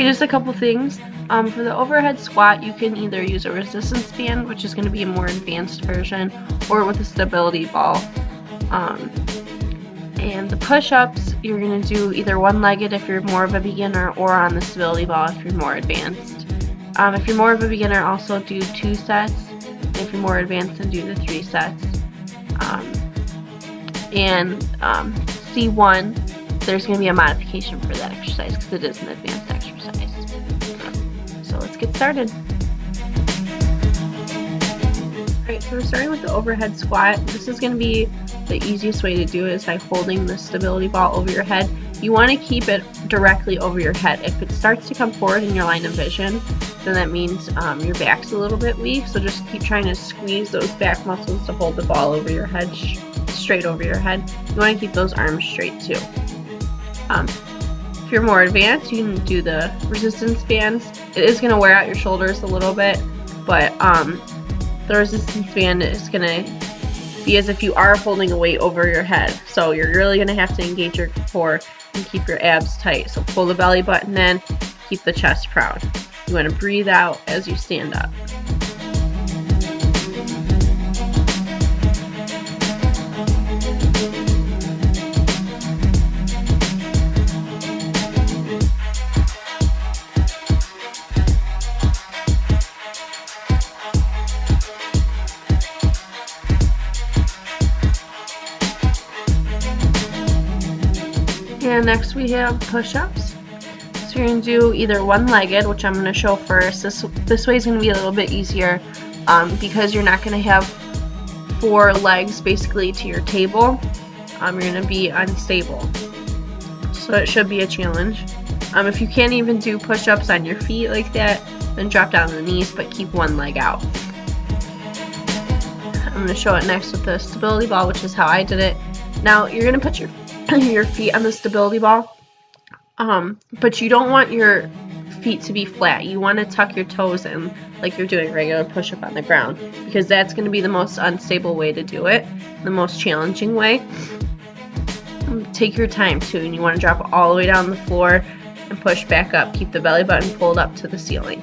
just a couple things. For the overhead squat, you can either use a resistance band, which is going to be a more advanced version, or with a stability ball. And the push-ups, you're going to do either one-legged if you're more of a beginner, or on the stability ball if you're more advanced. If you're more of a beginner, also do 2 sets. If you're more advanced, then do the 3 sets. C1, there's going to be a modification for that exercise because it is an advanced exercise. So let's get started. Alright, so we're starting with the overhead squat. This is going to be the easiest way to do it is by holding the stability ball over your head. You want to keep it directly over your head. If it starts to come forward in your line of vision, then that means your back's a little bit weak. So just keep trying to squeeze those back muscles to hold the ball over your head, straight over your head. You want to keep those arms straight too. If you're more advanced, you can do the resistance bands. It is going to wear out your shoulders a little bit, but the resistance band is going to be as if you are holding a weight over your head. So you're really going to have to engage your core and keep your abs tight. So pull the belly button in, keep the chest proud. You want to breathe out as you stand up. And next we have push-ups. So you're going to do either one-legged, which I'm going to show first. This way is going to be a little bit easier because you're not going to have 4 legs basically to your table. You're going to be unstable. So it should be a challenge. If you can't even do push-ups on your feet like that, then drop down on the knees, but keep one leg out. I'm going to show it next with the stability ball, which is how I did it. Now you're going to put your feet on the stability ball, but you don't want your feet to be flat. You want to tuck your toes in like you're doing regular push-up on the ground, because that's going to be the most unstable way to do it, the most challenging way. Take your time too, and you want to drop all the way down the floor and push back up. Keep the belly button pulled up to the ceiling.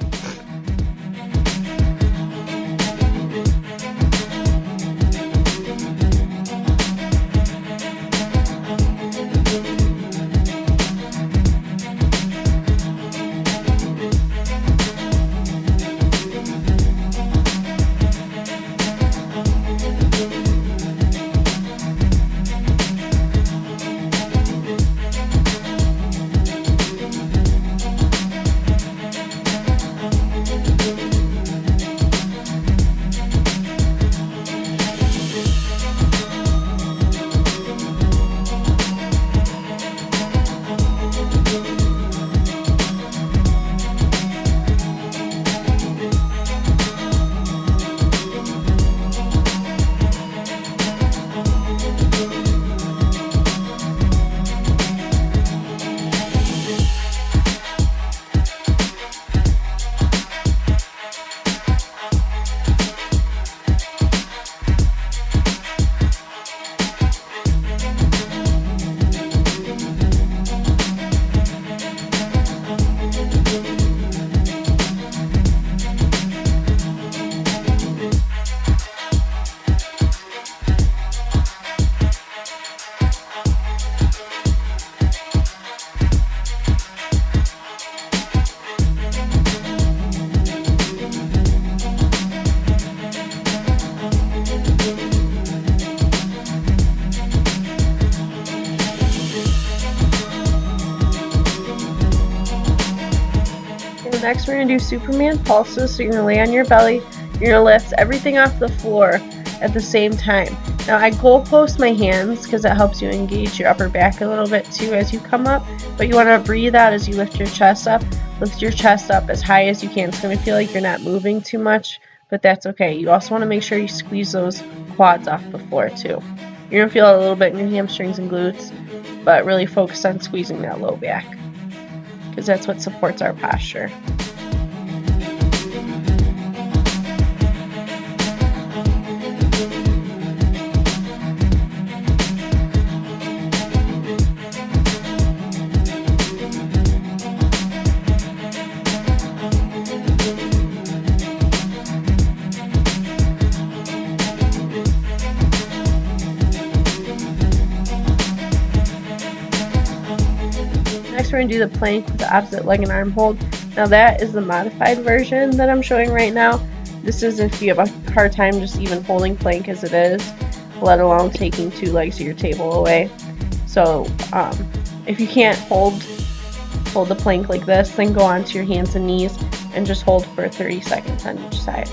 Next we're going to do Superman pulses. So you're going to lay on your belly, you're going to lift everything off the floor at the same time. Now I goalpost my hands because it helps you engage your upper back a little bit too as you come up, but you want to breathe out as you lift your chest up. Lift your chest up as high as you can. It's going to feel like you're not moving too much, but that's okay. You also want to make sure you squeeze those quads off the floor too. You're going to feel a little bit in your hamstrings and glutes, but really focus on squeezing that low back because that's what supports our posture. we're going to do the plank with the opposite leg and arm hold. Now that is the modified version that I'm showing right now. This is if you have a hard time just even holding plank as it is, let alone taking 2 legs of your table away. So if you can't hold the plank like this, then go onto your hands and knees and just hold for 30 seconds on each side.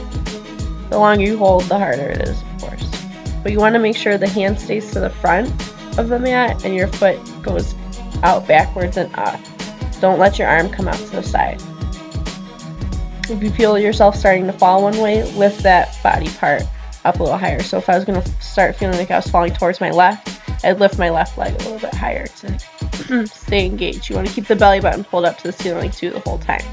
The longer you hold, the harder it is, of course. But you want to make sure the hand stays to the front of the mat and your foot goes out backwards and up. Don't let your arm come out to the side. If you feel yourself starting to fall one way, lift that body part up a little higher. So if I was going to start feeling like I was falling towards my left, I'd lift my left leg a little bit higher to stay engaged. You want to keep the belly button pulled up to the ceiling too the whole time.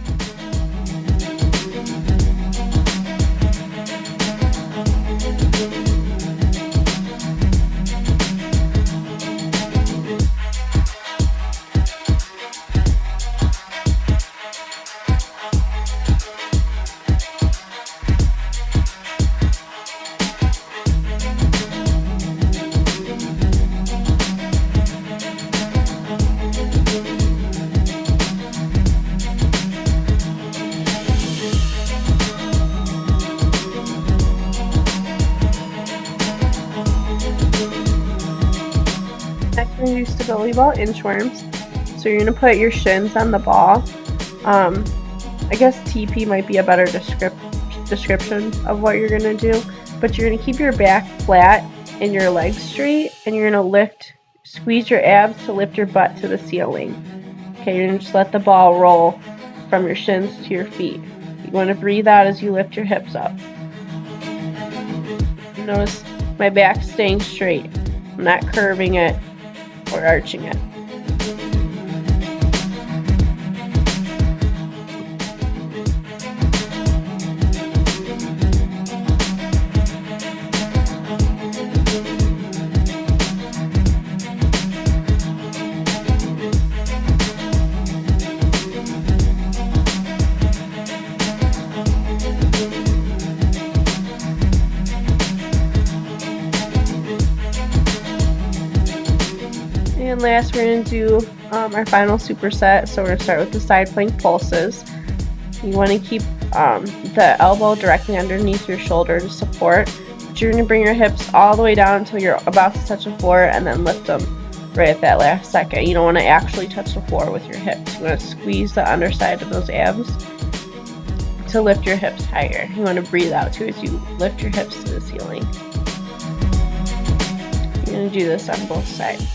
Next we're going to do stability ball inchworms. So you're going to put your shins on the ball. I guess TP might be a better description of what you're going to do. But you're going to keep your back flat and your legs straight. And you're going to squeeze your abs to lift your butt to the ceiling. Okay, you're going to just let the ball roll from your shins to your feet. You want to breathe out as you lift your hips up. Notice my back staying straight. I'm not curving it or arching it. And last, we're going to do our final superset. So we're going to start with the side plank pulses. You want to keep the elbow directly underneath your shoulder to support. But you're going to bring your hips all the way down until you're about to touch the floor and then lift them right at that last second. You don't want to actually touch the floor with your hips. You want to squeeze the underside of those abs to lift your hips higher. You want to breathe out too as you lift your hips to the ceiling. You're going to do this on both sides.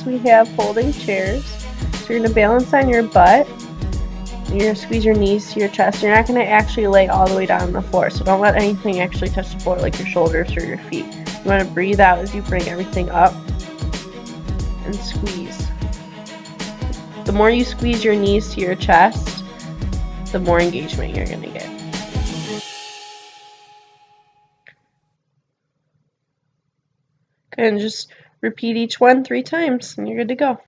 We have folding chairs. So you're going to balance on your butt. You're going to squeeze your knees to your chest. You're not going to actually lay all the way down on the floor. So don't let anything actually touch the floor like your shoulders or your feet. You want to breathe out as you bring everything up and squeeze. The more you squeeze your knees to your chest, the more engagement you're going to get. And just repeat each one 3 times and you're good to go.